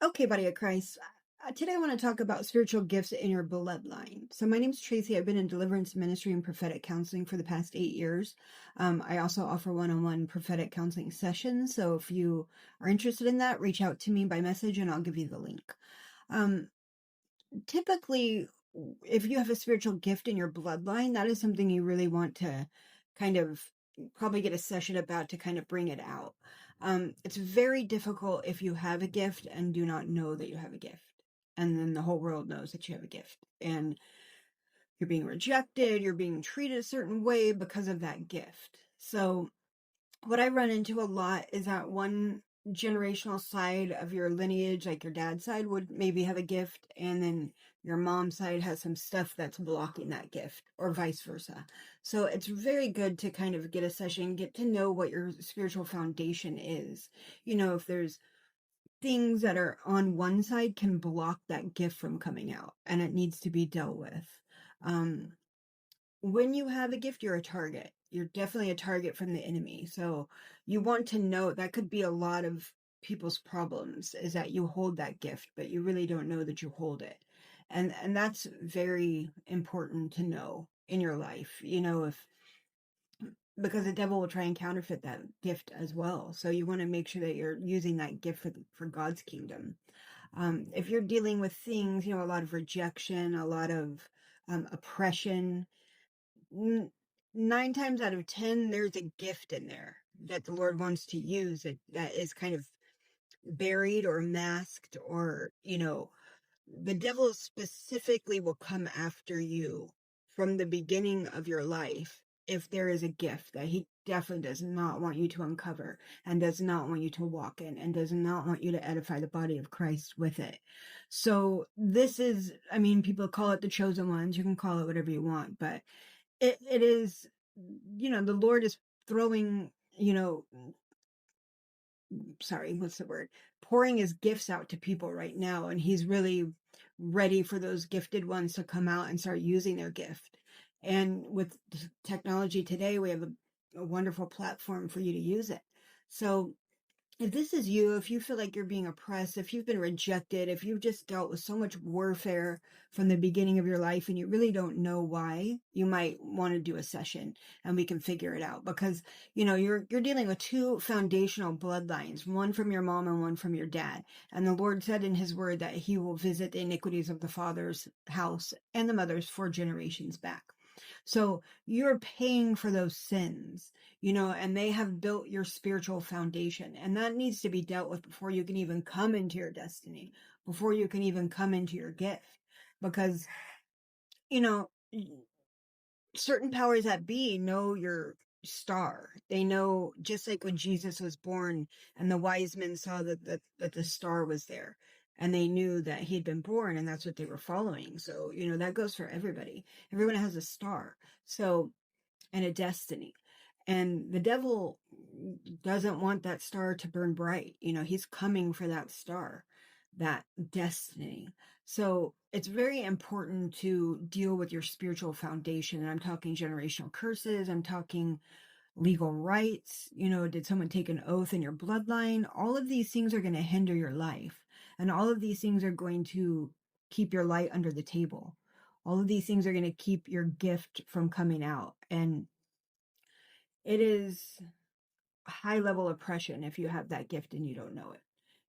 Okay, body of Christ. Today I want to talk about spiritual gifts in your bloodline. So my name's Tracy. I've been in deliverance ministry and prophetic counseling for the past 8 years. I also offer one-on-one prophetic counseling sessions. So if you are interested in that, reach out to me by message and I'll give you the link. Um, Typically, if you have a spiritual gift in your bloodline, that is something you really want to kind of probably get a session about to kind of bring it out. It's very difficult if you have a gift and do not know that you have a gift. And then the whole world knows that you have a gift. And you're being rejected, you're being treated a certain way because of that gift. So what I run into a lot is that one generational side of your lineage, like your dad's side, would maybe have a gift, and then your mom's side has some stuff that's blocking that gift, or vice versa. So it's very good to kind of get a session, get to know what your spiritual foundation is. If there's things that are on one side can block that gift from coming out, and it needs to be dealt with. Um, when you have a gift, you're a target. You're definitely a target from the enemy. So you want to know that could be a lot of people's problems is that you hold that gift, but you really don't know that you hold it. And that's very important to know in your life, if because the devil will try and counterfeit that gift as well. So you want to make sure that you're using that gift for God's kingdom. If you're dealing with things, a lot of rejection, a lot of oppression, 9 times out of 10, there's a gift in there that the Lord wants to use that is kind of buried or masked, or, the devil specifically will come after you from the beginning of your life if there is a gift that he definitely does not want you to uncover and does not want you to walk in and does not want you to edify the body of Christ with it. So this is, people call it the chosen ones. You can call it whatever you want, but it is, the Lord is throwing, sorry, what's the word? Pouring his gifts out to people right now. And he's really ready for those gifted ones to come out and start using their gift. And with technology today, we have a wonderful platform for you to use it. So if this is you, if you feel like you're being oppressed, if you've been rejected, if you've just dealt with so much warfare from the beginning of your life and you really don't know why, you might want to do a session and we can figure it out, because you're dealing with two foundational bloodlines, one from your mom and one from your dad. And the Lord said in his word that he will visit the iniquities of the father's house and the mother's 4 generations back. So you're paying for those sins, and they have built your spiritual foundation. And that needs to be dealt with before you can even come into your destiny, before you can even come into your gift. Because, you know, certain powers that be know your star. They know, just like when Jesus was born and the wise men saw that the star was there. And they knew that he had been born, and that's what they were following. So, that goes for everybody. Everyone has a star. So, and a destiny. And the devil doesn't want that star to burn bright. He's coming for that star, that destiny. So it's very important to deal with your spiritual foundation. And I'm talking generational curses. I'm talking legal rights. Did someone take an oath in your bloodline? All of these things are going to hinder your life. And all of these things are going to keep your light under the table. All of these things are going to keep your gift from coming out. And it is high level oppression if you have that gift and you don't know it,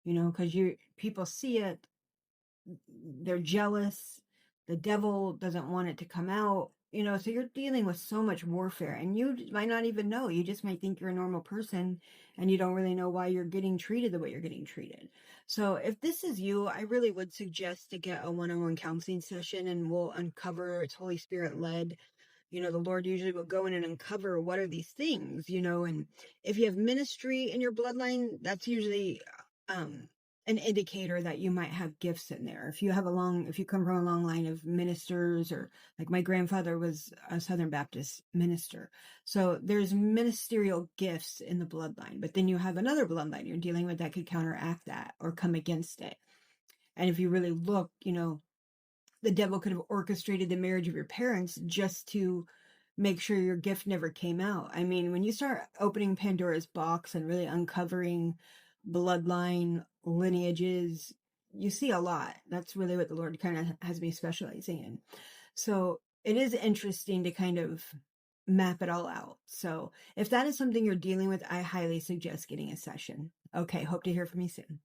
because people see it, they're jealous, the devil doesn't want it to come out, so you're dealing with so much warfare, and you might not even know. You just might think you're a normal person and you don't really know why you're getting treated the way you're getting treated. So if this is you, I really would suggest to get a one-on-one counseling session, and we'll uncover. It's Holy Spirit led. The Lord usually will go in and uncover what are these things, and if you have ministry in your bloodline, that's usually an indicator that you might have gifts in there. If you come from a long line of ministers, or like my grandfather was a Southern Baptist minister. So there's ministerial gifts in the bloodline, but then you have another bloodline you're dealing with that could counteract that or come against it. And if you really look, the devil could have orchestrated the marriage of your parents just to make sure your gift never came out. When you start opening Pandora's box and really uncovering bloodline lineages, you see a lot. That's really what the Lord kind of has me specializing in. So it is interesting to kind of map it all out. So if that is something you're dealing with, I highly suggest getting a session. Okay, hope to hear from you soon.